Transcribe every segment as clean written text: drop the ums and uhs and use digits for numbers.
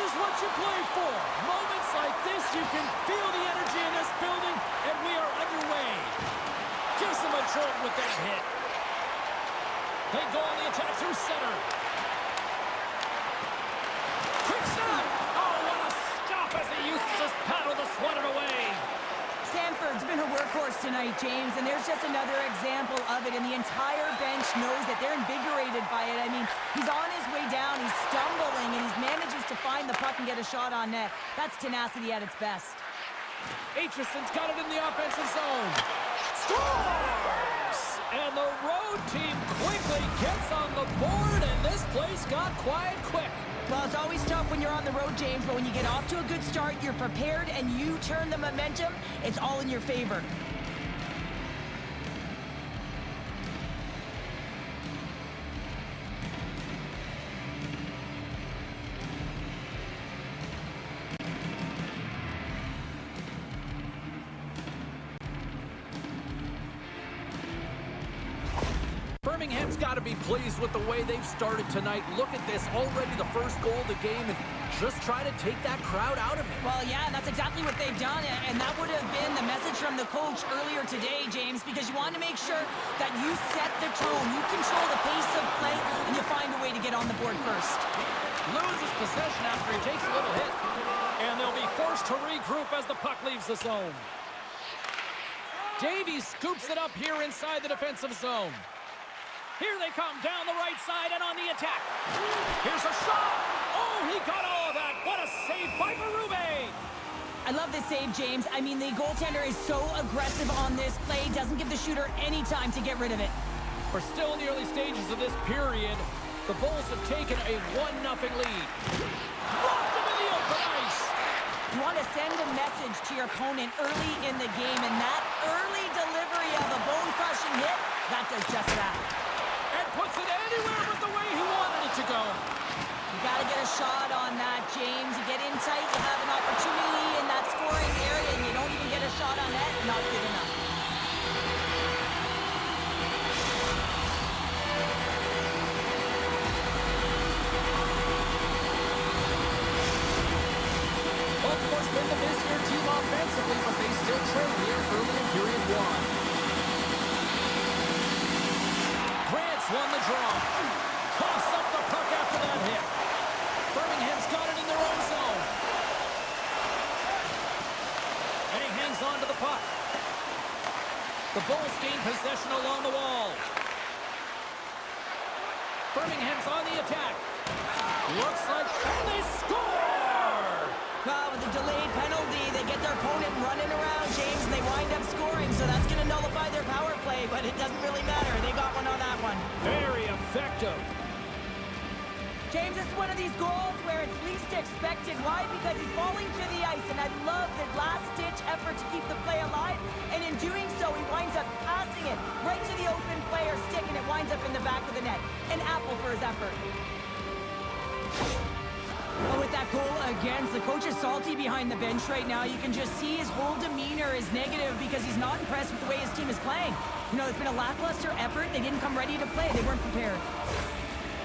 is what you play for. Moments like this, you can feel the energy in this building, and we are underway. Gives them a jolt with that hit. They go on the attack through center. Quick snap! Oh, what a stop as he uses his paddle to swat it away. Sanford's been a workhorse tonight, James, and there's just another example of it, and the entire bench knows that they're invigorated by it. I mean, he's on his way down, he's stumbling, and he manages to find the puck and get a shot on net. That's tenacity at its best. Aitchison's got it in the offensive zone. Scores! And the road team quickly gets on the board, and this place got quiet quick. Well, it's always tough when you're on the road, James, but when you get off to a good start, you're prepared, and you turn the momentum, it's all in your favor. Birmingham's got to be pleased with the way they've started tonight. Look at this, already the first goal of the game, and just try to take that crowd out of it. Well, yeah, that's exactly what they've done, and that would have been the message from the coach earlier today, James, because you want to make sure that you set the tone, you control the pace of play, and you find a way to get on the board first. Loses possession after he takes a little hit, and they'll be forced to regroup as the puck leaves the zone. Davies scoops it up here inside the defensive zone. Here they come down the right side and on the attack. Here's a shot. Oh, he got all of that. What a save by Berube. I love this save, James. I mean, the goaltender is so aggressive on this play. Doesn't give the shooter any time to get rid of it. We're still in the early stages of this period. The Bulls have taken a 1-0 lead. Blocked him in the open ice. You want to send a message to your opponent early in the game, and that early delivery of a bone-crushing hit, that does just that. And puts it anywhere but the way he wanted it to go. You got to get a shot on that, James. You get in tight, you have an opportunity in that scoring area, and you don't even get a shot on that. Not good enough. Baltimore's been the busier team offensively, but they still trail here early in period one. Grant's won the draw. Coughs up the puck after that hit. Birmingham's got it in their own zone. And he hangs on to the puck. The Bulls gain possession along the wall. Birmingham's on the attack. Looks like, and they score! Well, with the delayed penalty, they get their opponent running around, James, and they wind up scoring, so that's going to nullify their power play, but it doesn't really matter. They got one on that one. Very effective. James, this is one of these goals where it's least expected. Why? Because he's falling to the ice, and I love the last-ditch effort to keep the play alive, and in doing so, he winds up passing it right to the open player stick, and it winds up in the back of the net. An apple for his effort. Well, with that goal against, the coach is salty behind the bench right now. You can just see his whole demeanor is negative because he's not impressed with the way his team is playing. You know, it's been a lackluster effort. They didn't come ready to play. They weren't prepared.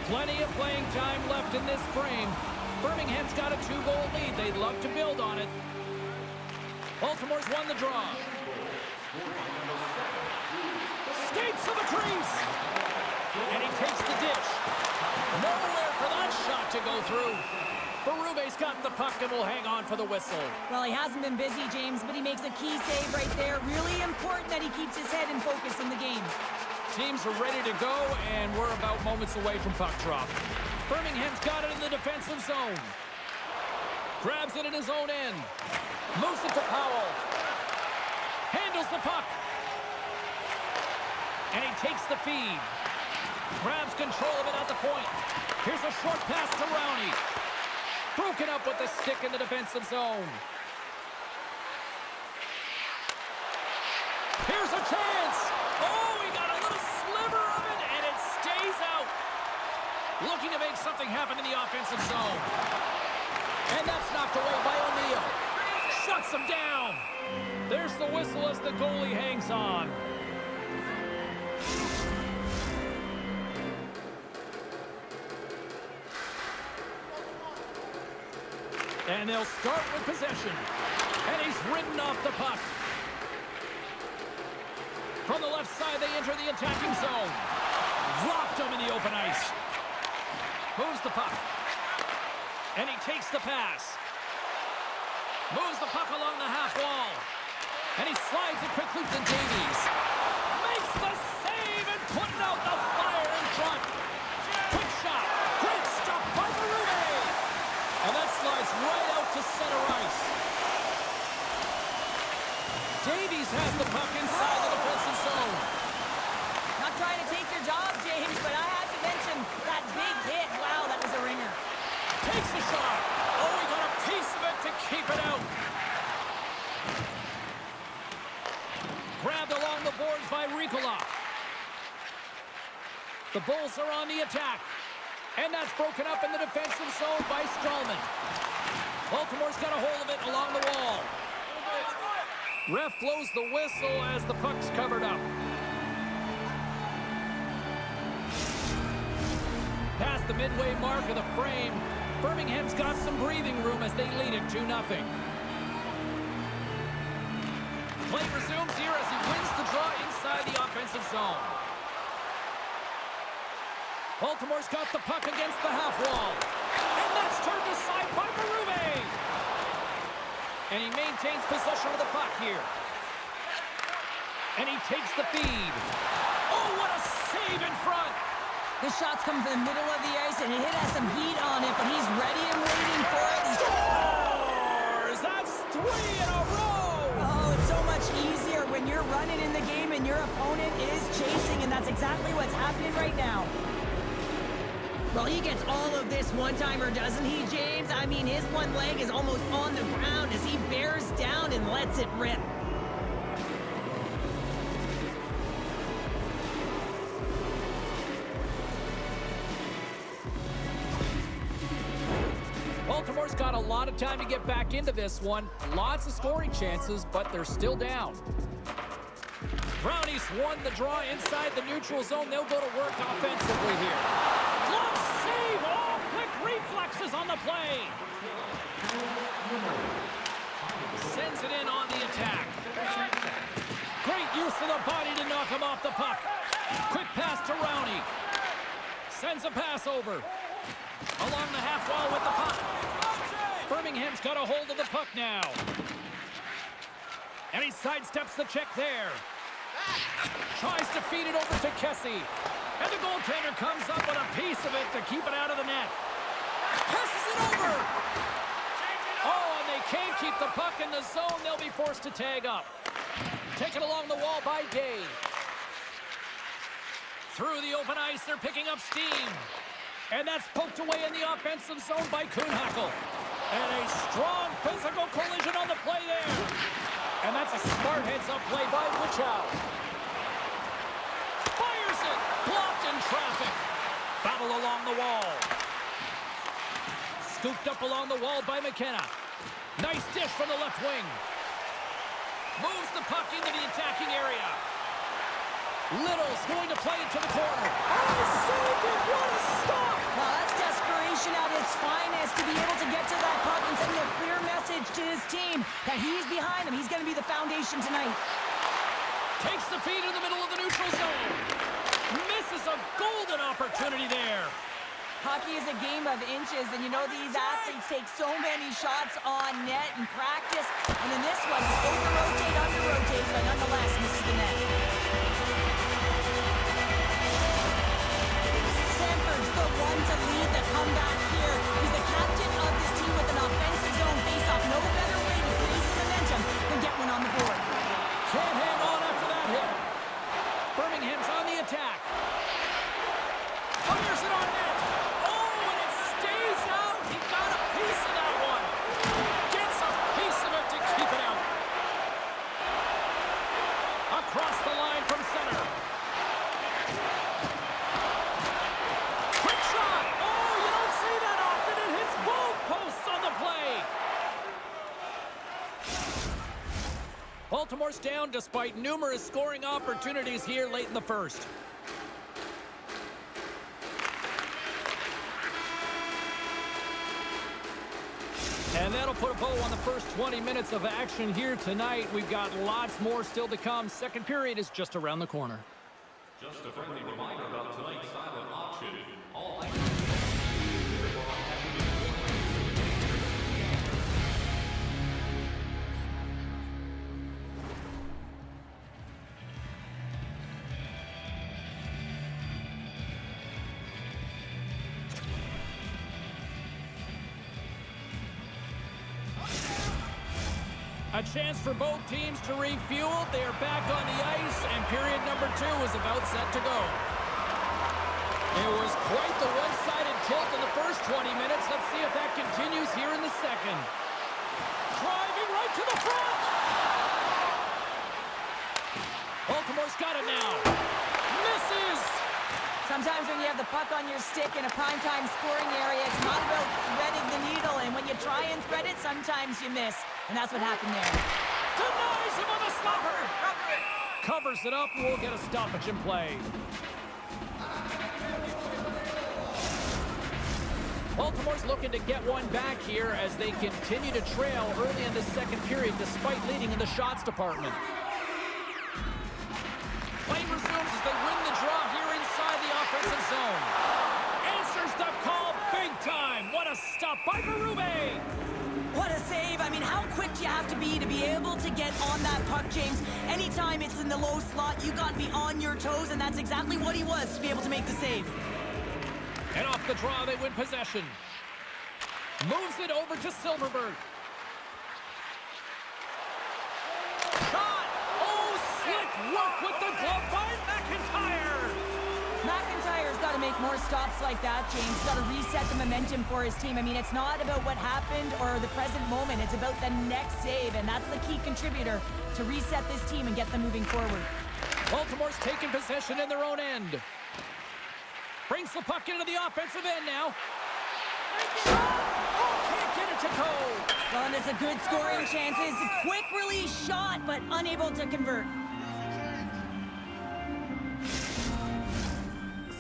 Plenty of playing time left in this frame. Birmingham's got a 2-goal lead. They'd love to build on it. Baltimore's won the draw. Skates to the crease. And he takes the dish. Nowhere for that shot to go through. Berube's got the puck and will hang on for the whistle. Well, he hasn't been busy, James, but he makes a key save right there. Really important that he keeps his head in focus in the game. Teams are ready to go, and we're about moments away from puck drop. Birmingham's got it in the defensive zone. Grabs it in his own end. Moves it to Powell. Handles the puck. And he takes the feed. Grabs control of it at the point. Here's a short pass to Rowney. Broken up with the stick in the defensive zone. Here's a chance. Oh, he got a little sliver of it, and it stays out. Looking to make something happen in the offensive zone. And that's knocked away by O'Neill. Shuts him down. There's the whistle as the goalie hangs on. And they'll start with possession. And he's ridden off the puck. From the left side, they enter the attacking zone. Rocked him in the open ice. Moves the puck. And he takes the pass. Moves the puck along the half wall. And he slides it quickly to Davies. Makes the save and putting out the fire in front. Quick shot. Great stop by Bouma. And that slides right out to center ice. Davies has the puck inside the defensive zone. Not trying to take your job, James, but I have to mention that big hit. Wow, that was a ringer. Takes the shot. Oh, he got a piece of it to keep it out. Grabbed along the boards by Ricola. The Bulls are on the attack. And that's broken up in the defensive zone by Stallman. Baltimore's got a hold of it along the wall. Ref blows the whistle as the puck's covered up. Past the midway mark of the frame, Birmingham's got some breathing room as they lead it 2-0. Play resumes here as he wins the draw inside the offensive zone. Baltimore's got the puck against the half wall. And that's turned aside by Bouma. And he maintains possession of the puck here. And he takes the feed. Oh, what a save in front. The shot's come from the middle of the ice, and it has some heat on it, but he's ready and waiting for it. Scores! That's 3 in a row! Oh, it's so much easier when you're running in the game and your opponent is chasing, and that's exactly what's happening right now. Well, he gets all of this one-timer, doesn't he, James? I mean, his one leg is almost on the ground as he bears down and lets it rip. Baltimore's got a lot of time to get back into this one. Lots of scoring chances, but they're still down. Brownies won the draw inside the neutral zone. They'll go to work offensively here. Glove save! Oh, quick reflexes on the play. Sends it in on the attack. Great use of the body to knock him off the puck. Quick pass to Rowney. Sends a pass over. Along the half wall with the puck. Birmingham's got a hold of the puck now. And he sidesteps the check there. Tries to feed it over to Kessy. And the goaltender comes up with a piece of it to keep it out of the net. Passes it over. Oh, and they can't keep the puck in the zone. They'll be forced to tag up. Taken along the wall by Day. Through the open ice, they're picking up steam. And that's poked away in the offensive zone by Kuhnhackl. And a strong physical collision on the play there. And that's a smart heads-up play by Powell. Fires it. Blocked in traffic. Battle along the wall. Scooped up along the wall by McKenna. Nice dish from the left wing. Moves the puck into the attacking area. Little's going to play it to the corner. Oh, saved it! What a stop! Well, that's desperation at its finest to be able to get to that puck and send a clear message to his team that he's behind him. He's going to be the foundation tonight. Takes the feed in the middle of the neutral zone. Misses a golden opportunity there. Hockey is a game of inches, and you know these athletes take so many shots on net in practice. And in this one, he's over-rotate, under-rotate, but nonetheless misses the net. The one to lead the comeback here. He's the captain of this team with an offensive zone face-off. No better way to create some momentum than get one on the board. Can't hang on after that hit. Birmingham's on the attack. Fires it on net. Oh, and it stays out. He got a piece of that one. Gets a piece of it to keep it out. Across the line from center. Baltimore's down despite numerous scoring opportunities here late in the first. And that'll put a bow on the first 20 minutes of action here tonight. We've got lots more still to come. Second period is just around the corner. Just a friendly reminder about tonight's silent auction. All A chance for both teams to refuel. They are back on the ice, and period number 2 is about set to go. It was quite the one-sided tilt in the first 20 minutes. Let's see if that continues here in the second. Driving right to the front. Baltimore's got it now. Misses. Sometimes when you have the puck on your stick in a primetime scoring area, it's not about threading the needle, and when you try and thread it, sometimes you miss. And that's what happened there. Denies him on the stopper. Covers it up, and we'll get a stoppage in play. Baltimore's looking to get one back here as they continue to trail early in the second period despite leading in the shots department. Play resumes as they win the draw here inside the offensive zone. Answers the call big time. What a stop by Berube. What a save. I mean, how quick do you have to be able to get on that puck, James? Anytime it's in the low slot, you got to be on your toes, and that's exactly what he was to be able to make the save. And off the draw, they win possession. Moves it over to Silfverberg. Shot! Oh, slick work with the glove by McIntyre! McIntyre's got to make more stops like that, James. He's got to reset the momentum for his team. I mean, it's not about what happened or the present moment. It's about the next save, and that's the key contributor to reset this team and get them moving forward. Baltimore's taking possession in their own end. Brings the puck into the offensive end now. Oh, can't get it to go. Well, and it's a good scoring chance. It's a quick release shot, but unable to convert.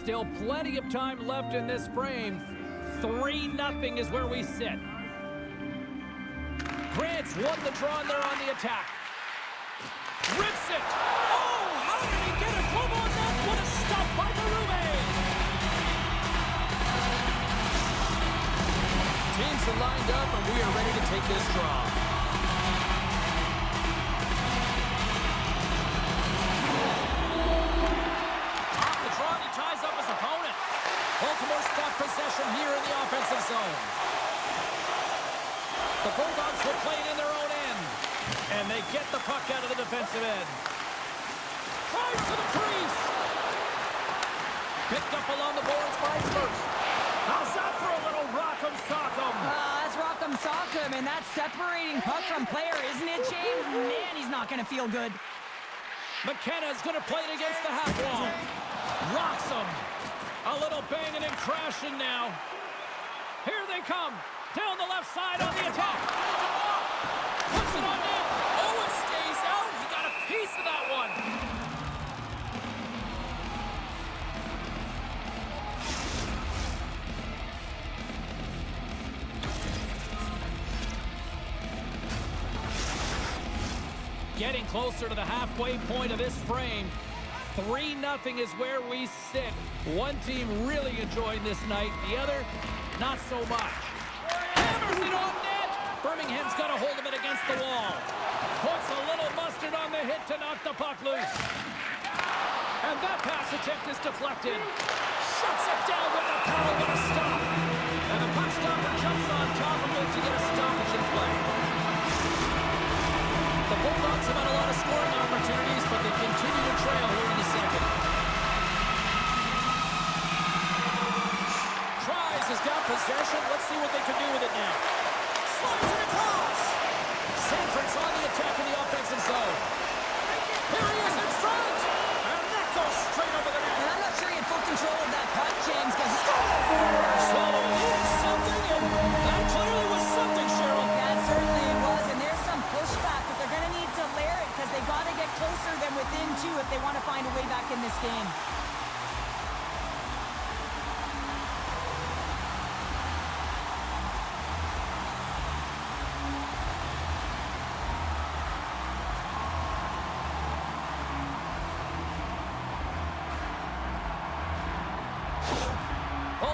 Still plenty of time left in this frame. 3-0 is where we sit. Grant's won the draw and they're on the attack. Rips it. Oh, how did he get a glove on that? What a stop by Berube. Teams are lined up and we are ready to take this draw. Baltimore's got possession here in the offensive zone. The Bulldogs will play it in their own end. And they get the puck out of the defensive end. Drives to the crease. Picked up along the boards by first. How's that for a little rock'em sock'em? That's rock'em sock'em, and that's separating puck from player, isn't it, James? Man, he's not going to feel good. McKenna's going to play it against the half wall. Rocks him. A little banging and crashing now. Here they come. Down the left side on the attack. Puts it on net. Oh, it stays out. He got a piece of that one. Getting closer to the halfway point of this frame. 3-0 is where we sit. One team really enjoying this night, the other, not so much. Hammers it on net! Birmingham's got a hold of it against the wall. Puts a little mustard on the hit to knock the puck loose. And that pass attempt is deflected. Shuts it down with a Powell with a stop. And the puck stopper jumps on top of it to get a stoppage in play. The Bulldogs have had a lot of scoring opportunities, but they continue to trail here in the second. Tries, has got possession. Let's see what they can do with it now. Slides it across. Sanford's on the attack in the offensive zone. Here he is in front. And that goes straight over the net. And I'm not sure he had full control of that puck, James, because... So they needed something, and that clearly was something, Cheryl. Yeah, it certainly was, and there's some pushback, but they're going to need to layer it because they got to get closer than within two if they want to find a way back in this game.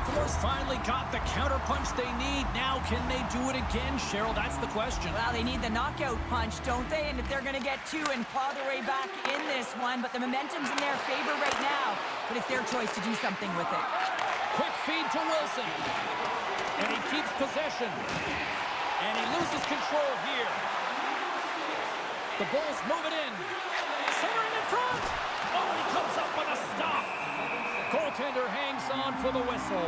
Baltimore's finally got the counterpunch they need. Now, can they do it again, Cheryl? That's the question. Well, they need the knockout punch, don't they? And if they're going to get two and claw their way back in this one, but the momentum's in their favor right now. But it's their choice to do something with it. Quick feed to Wilson. And he keeps possession. And he loses control here. The Bulls move it in. Centering in front. Oh, he comes up with a stop. Goaltender hangs on for the whistle.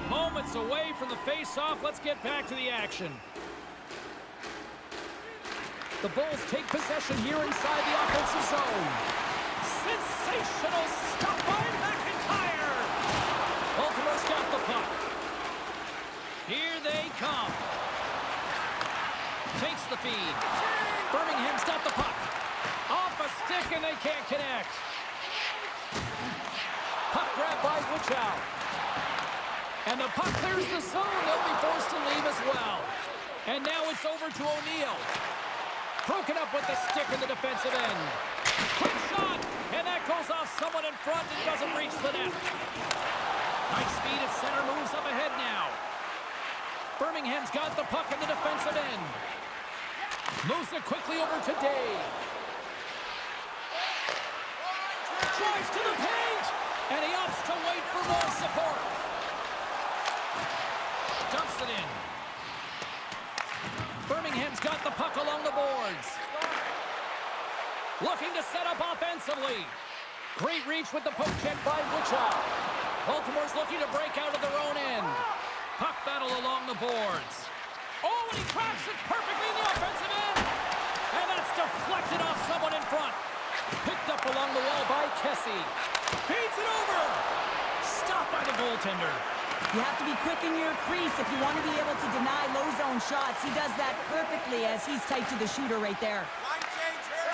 Moments away from the face-off. Let's get back to the action. The Bulls take possession here inside the offensive zone. Sensational stop by McIntyre. Baltimore's got the puck. Here they come. Takes the feed. Birmingham's got the puck. Off a stick and they can't connect. Puck grabbed by Kuhnhackl. And the puck clears the zone. They'll be forced to leave as well. And now it's over to O'Neill. Broken up with the stick in the defensive end. Quick shot. And that goes off someone in front and doesn't reach the net. Nice feed at center. Moves up ahead now. Birmingham's got the puck in the defensive end. Moves it quickly over to Day. Drives to the paint. And he opts to wait for more support. Dumps it in. Birmingham's got the puck along the boards. Looking to set up offensively. Great reach with the poke check by Kuhnhackl. Baltimore's looking to break out of their own end. Puck battle along the boards. Oh, and he cracks it perfectly in the offensive end. And that's deflected off someone in front. Picked up along the wall by Kessy. Feeds it over. Stopped by the goaltender. You have to be quick in your crease if you want to be able to deny low zone shots. He does that perfectly as he's tight to the shooter right there.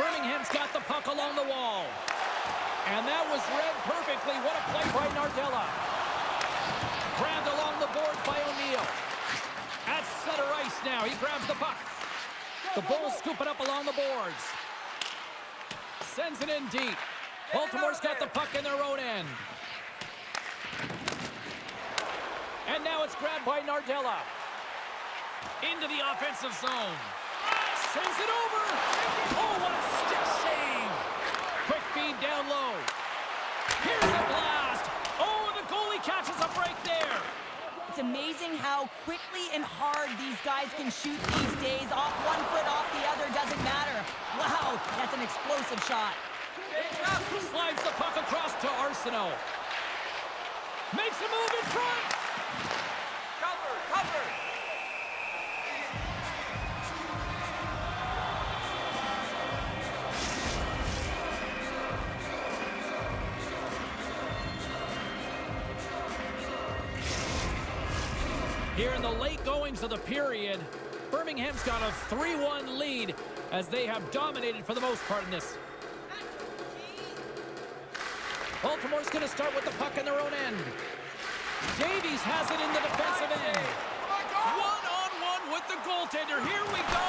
Birmingham's got the puck along the wall. And that was read perfectly. What a play by Nardella. Grabbed along the boards by O'Neill. At center ice now. He grabs the puck. The Bulls scoop it up along the boards. Sends it in deep. Baltimore's got the puck in their own end. And now it's grabbed by Nardella. Into the offensive zone. Sends it over. Oh, what a stick save. Quick feed down low. Here's a blast. Oh, and the goalie catches a break there. It's amazing how quickly and hard these guys can shoot these days. Off one foot, off the other, doesn't matter. Wow, that's an explosive shot. Slides the puck across to Arseneau. Makes a move in front. Cover! Here in the late goings of the period, Birmingham's got a 3-1 lead as they have dominated for the most part in this. Baltimore's going to start with the puck in their own end. Davies has it in the defensive end. One-on-one with the goaltender. Here we go.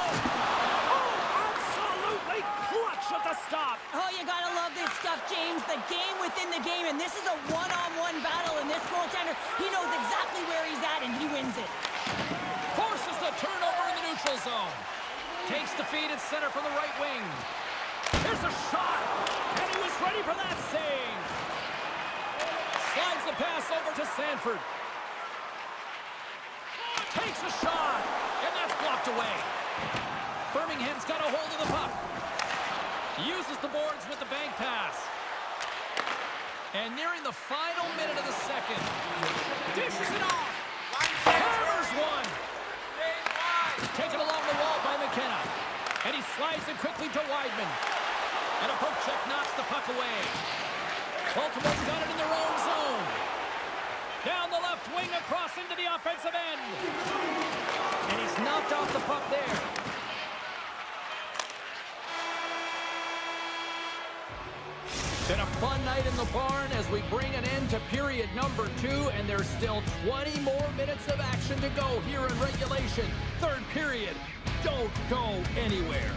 Oh, absolutely clutch at the stop. Oh, you gotta love this stuff, James. The game within the game, and this is a one-on-one battle, and this goaltender, he knows exactly where he's at, and he wins it. Forces the turnover in the neutral zone. Takes the feed at center from the right wing. There's a shot, and he was ready for that save. Slides the pass over to Sanford. Takes a shot, and that's blocked away. Birmingham's got a hold of the puck. Uses the boards with the bank pass. And nearing the final minute of the second. Dishes it off. Hammers one. Taken along the wall by McKenna. And he slides it quickly to Weidman. And a poke check knocks the puck away. Baltimore's got it in their own zone. Down the left wing across into the offensive end. And he's knocked off the puck there. Been a fun night in the barn as we bring an end to period number 2, and there's still 20 more minutes of action to go here in regulation. Third period. Don't go anywhere.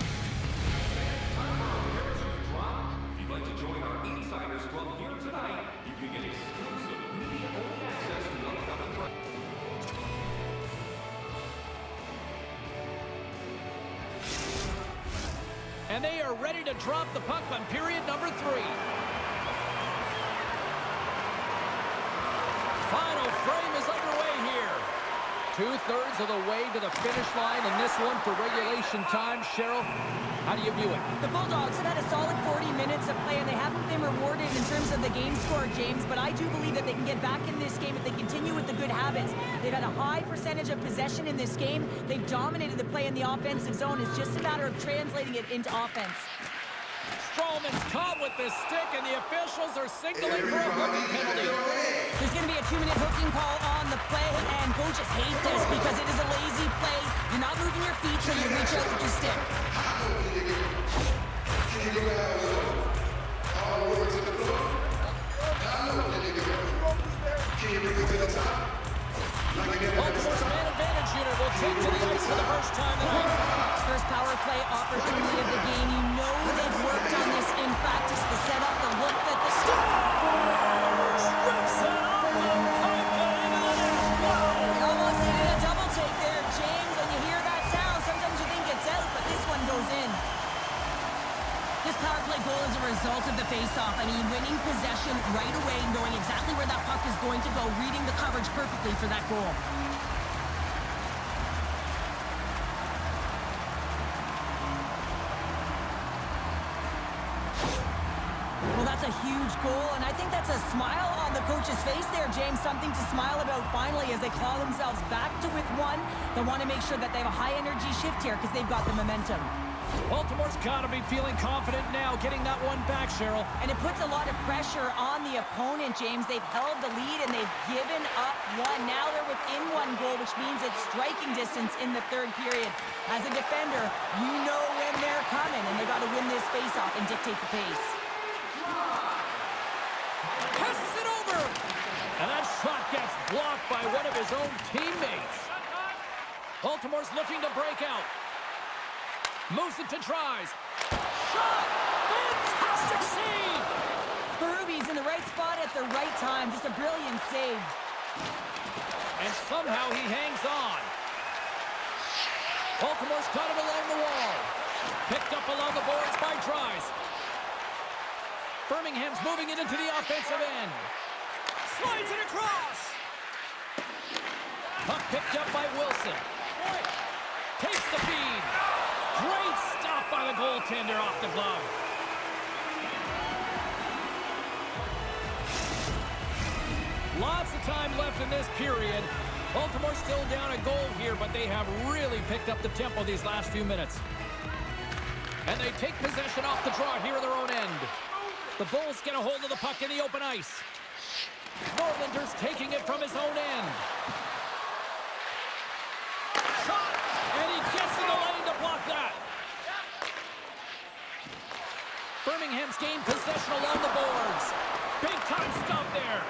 If you'd like to join our Insiders Club here to get exclusive media-only access to upcoming And they are ready to drop the puck on period number 3. Final frame is underway here. 2/3 of the way to the finish line in this one for regulation time. Cheryl, how do you view it? The Bulldogs have had a solid 40 minutes of play, and they haven't been rewarded in terms of the game score, James, but I do believe that they can get back in this game if they continue with the good habits. They've had a high percentage of possession in this game. They've dominated the play in the offensive zone. It's just a matter of translating it into offense. Strowman's caught with this stick, and the officials are signaling for a hooking penalty. There's going to be a 2-minute hooking call on the play, and coaches hate this because it is a lazy play. You're not moving your feet, so you reach out with your stick. Baltimore's man advantage unit will take to the ice for the first time tonight. First power play opportunity of the game. You know they've worked on this in practice. The setup, the look that the You almost needed a double take there, James. When you hear that sound, sometimes you think it's out, but this one goes in. This power play goal is a result of the face-off. I mean, winning possession right away, knowing exactly where that puck is going to go, reading the coverage perfectly for that goal. Well, that's a huge goal, and I think that's a smile on the coach's face there, James. Something to smile about finally as they claw themselves back to with one. They want to make sure that they have a high-energy shift here because they've got the momentum. Baltimore's got to be feeling confident now, getting that one back, Cheryl. And it puts a lot of pressure on the opponent, James. They've held the lead, and they've given up one. Now they're within one goal, which means it's striking distance in the third period. As a defender, you know when they're coming, and they got to win this face-off and dictate the pace. Passes it over! And that shot gets blocked by one of his own teammates. Baltimore's looking to break out. Moves it to tries. Shot! Fantastic save! Berubie's in the right spot at the right time. Just a brilliant save. And somehow he hangs on. Baltimore's got it along the wall. Picked up along the boards by tries. Birmingham's moving it into the offensive end. Slides it across. Puck picked up by Wilson. Takes the feed. Great stop by the goaltender off the glove. Lots of time left in this period. Baltimore's still down a goal here, but they have really picked up the tempo these last few minutes. And they take possession off the draw here in their own end. The Bulls get a hold of the puck in the open ice. Norlander's taking it from his own end. Shot! And he gets in the lane to block that. Birmingham's gained possession along the boards. Big time stop there.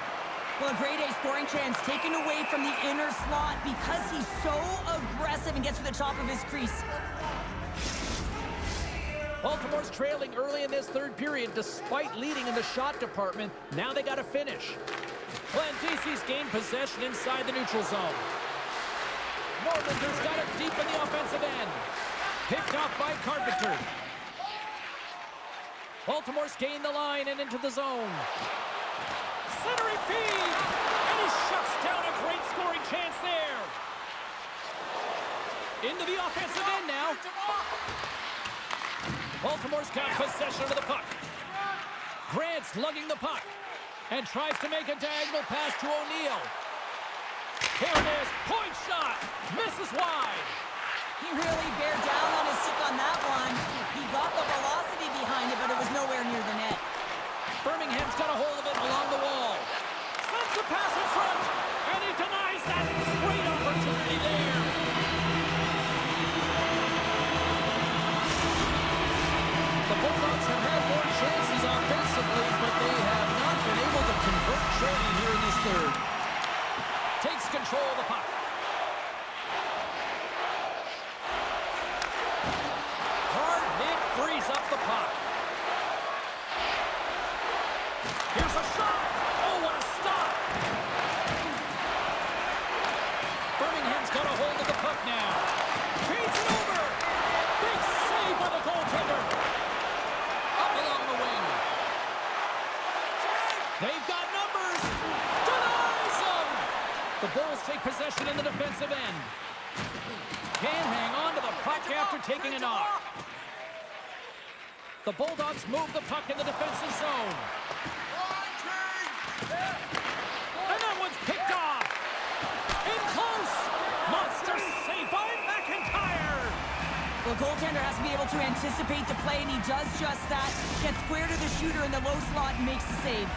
Well, a grade A scoring chance taken away from the inner slot because he's so aggressive and gets to the top of his crease. Baltimore's trailing early in this third period despite leading in the shot department. Now they got to finish. Blandisi's gained possession inside the neutral zone. Norlander's got it deep in the offensive end. Picked off by Carpenter. Baltimore's gained the line and into the zone. Centering feed! And he shuts down a great scoring chance there. Into the offensive end now. Baltimore's got possession of the puck. Grant's lugging the puck and tries to make a diagonal pass to O'Neill. Here it is, point shot, misses wide. He really bared down on his stick on that one. He got the velocity behind it, but it was nowhere near the net. Birmingham's got a hold of it along the wall. Sends the pass in front, and he denies that great opportunity there. The Bulldogs have had more chances offensively, but they have not been able to convert surely here in this third. Takes control of the puck. Hard hit frees up the puck. Here's a shot. Oh, what a They've got numbers. Denies them. The Bulls take possession in the defensive end. Can't hang on to the puck after taking a knock. The Bulldogs move the puck in the defensive zone. And that one's picked off. In close. Monster save by McIntyre. The goaltender has to be able to anticipate the play, and he does just that. Gets square to the shooter in the low slot and makes the save.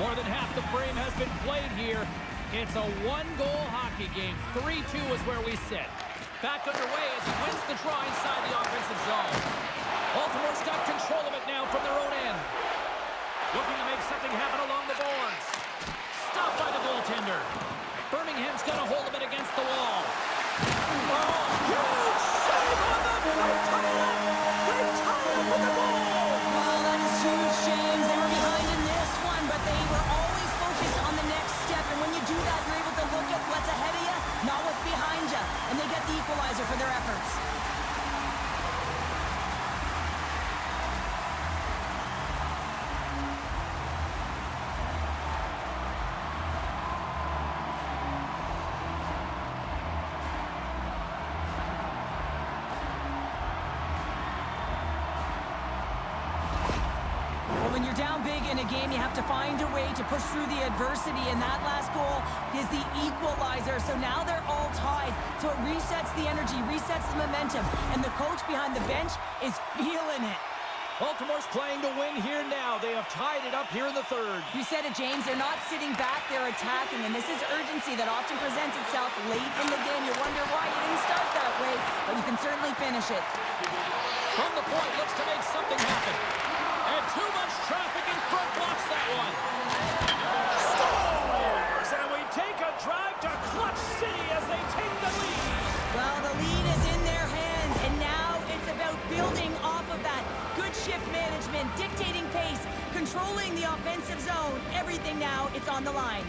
More than half the frame has been played here. It's a one-goal hockey game. 3-2 is where we sit. Back underway as he wins the draw inside the offensive zone. Baltimore's got control of it now from their own end. Looking to make something happen along the boards. Stopped by the goaltender. Birmingham's got a hold of it against the wall. Oh, huge save on the They tie it with the goal. Well, that is huge, James. They were behind in this one, but they were always focused on the next step. And when you do that, you're able to look at what's ahead of you, not what's behind you. And they get the equalizer for their efforts. When you're down big in a game, you have to find a way to push through the adversity, and that last goal is the equalizer. So now they're all tied, so it resets the energy, resets the momentum, and the coach behind the bench is feeling it. Baltimore's playing to win here now. They have tied it up here in the third. You said it, James. They're not sitting back, they're attacking, and this is urgency that often presents itself late in the game. You wonder why you didn't start that way, but you can certainly finish it. From the point, looks to make something happen. And too much traffic in front blocks that one. Scores! And we take a drive to Clutch City as they take the lead. Well, the lead is in their hands, and now it's about building off of that. Good shift management, dictating pace, controlling the offensive zone. Everything now, it's on the line.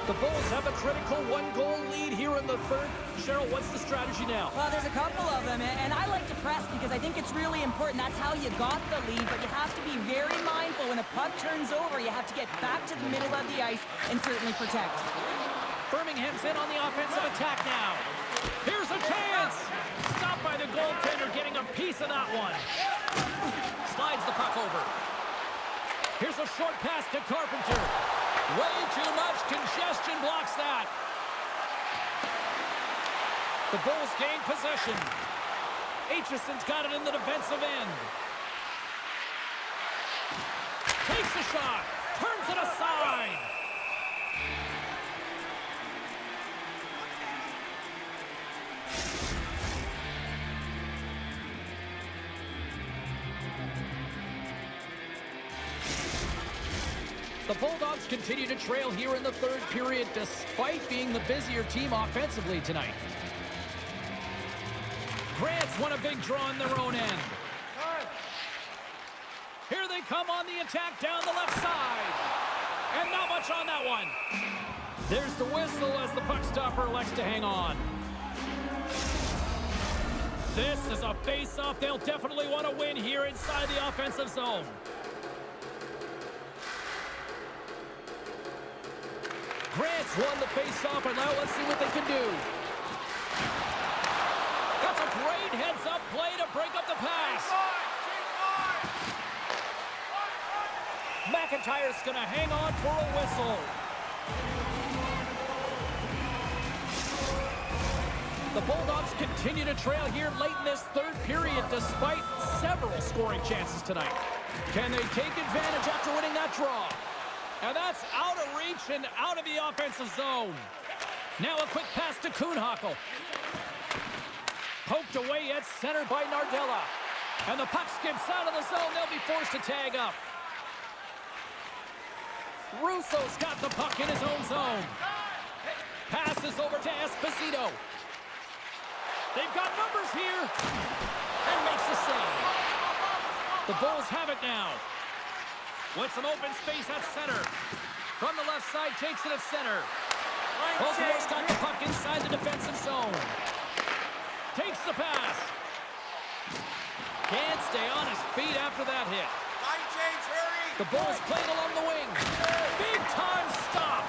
The Bulls have a critical one-goal lead here in the third. Cheryl, what's the strategy now? Well, there's a couple of them, and I like to press because I think it's really important. That's how you got the lead, but you have to be very mindful. When a puck turns over, you have to get back to the middle of the ice and certainly protect. Birmingham's in on the offensive attack now. Here's a chance! Stopped by the goaltender, getting a piece of that one. Slides the puck over. Here's a short pass to Carpenter. Way too much congestion blocks that. The Bulls gain possession. Acheson's got it in the defensive end. Takes a shot. Turns it aside. The Bulldogs continue to trail here in the third period despite being the busier team offensively tonight. Grant's won a big draw on their own end. Here they come on the attack down the left side. And not much on that one. There's the whistle as the puck stopper elects to hang on. This is a face-off they'll definitely want to win here inside the offensive zone. Grant's won the face-off, and now let's see what they can do. That's a great heads-up play to break up the pass. McIntyre's going to hang on for a whistle. The Bulldogs continue to trail here late in this third period despite several scoring chances tonight. Can they take advantage after winning that draw? And that's out of reach and out of the offensive zone. Now a quick pass to Kuhnhackl. Poked away at center by Nardella. And the puck skips out of the zone. They'll be forced to tag up. Russo's got the puck in his own zone. Passes over to Esposito. They've got numbers here. And makes the save. The Bulls have it now. With some open space at center. From the left side, takes it at center. Baltimore's got the puck inside the defensive zone. Takes the pass. Can't stay on his feet after that hit. Line change, hurry! The ball's played along the wing. Big time stop.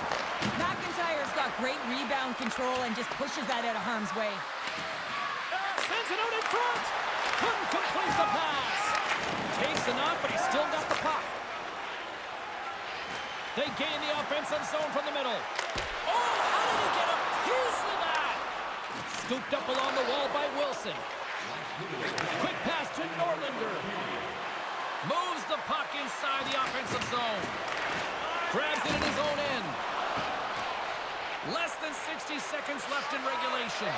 McIntyre's got great rebound control and just pushes that out of harm's way. Sends it out in front. Couldn't complete the pass. Takes the knock, but he's still got the puck. They gain the offensive zone from the middle. Oh, how did he get a piece of that? Scooped up along the wall by Wilson. Quick pass to Norlander. Moves the puck inside the offensive zone. Grabs it in his own end. Less than 60 seconds left in regulation.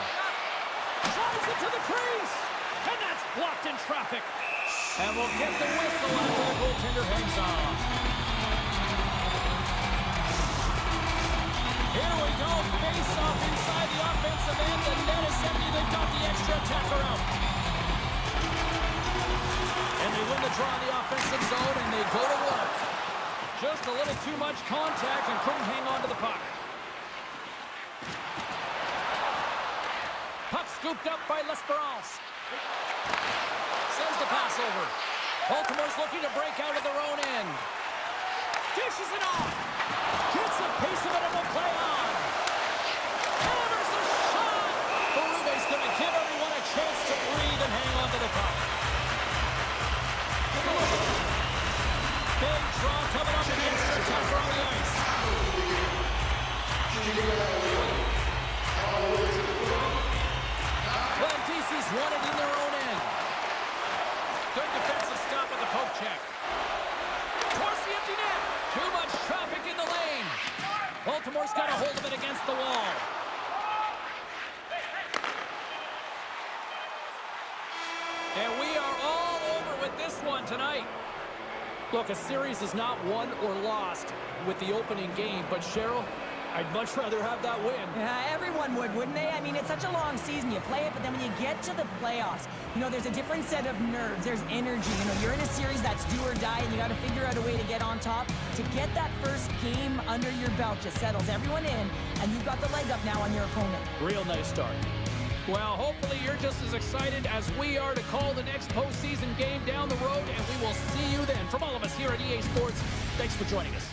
Drives it to the crease. And that's blocked in traffic. And we'll get the whistle after the goaltender hangs on. Here we go. Face off inside the offensive end. The net is empty. They've got the extra attacker out. And they win the draw in the offensive zone, and they go to work. Just a little too much contact and couldn't hang on to the puck. Puck scooped up by L'Esperance. Sends the pass over. Baltimore's looking to break out of their own end. Dishes it off. Gets a piece of it and will play on. Hammers a shot. Berube's going to give everyone a chance to breathe and hang on to the puck. Big draw coming up in the extra attacker on the ice. Blandisi's won it in their own end. Good defensive stop at the poke check. Towards the empty net. Too much traffic in the lane. Baltimore's got a hold of it against the wall. And we are all over with this one tonight. Look, a series is not won or lost with the opening game, but Cheryl, I'd much rather have that win. Yeah, everyone would, wouldn't they? I mean, it's such a long season. You play it, but then when you get to the playoffs, you know, there's a different set of nerves. There's energy. You know, you're in a series that's do or die, and you got to figure out a way to get on top. To get that first game under your belt just settles everyone in, and you've got the leg up now on your opponent. Real nice start. Well, hopefully you're just as excited as we are to call the next postseason game down the road, and we will see you then. From all of us here at EA Sports, thanks for joining us.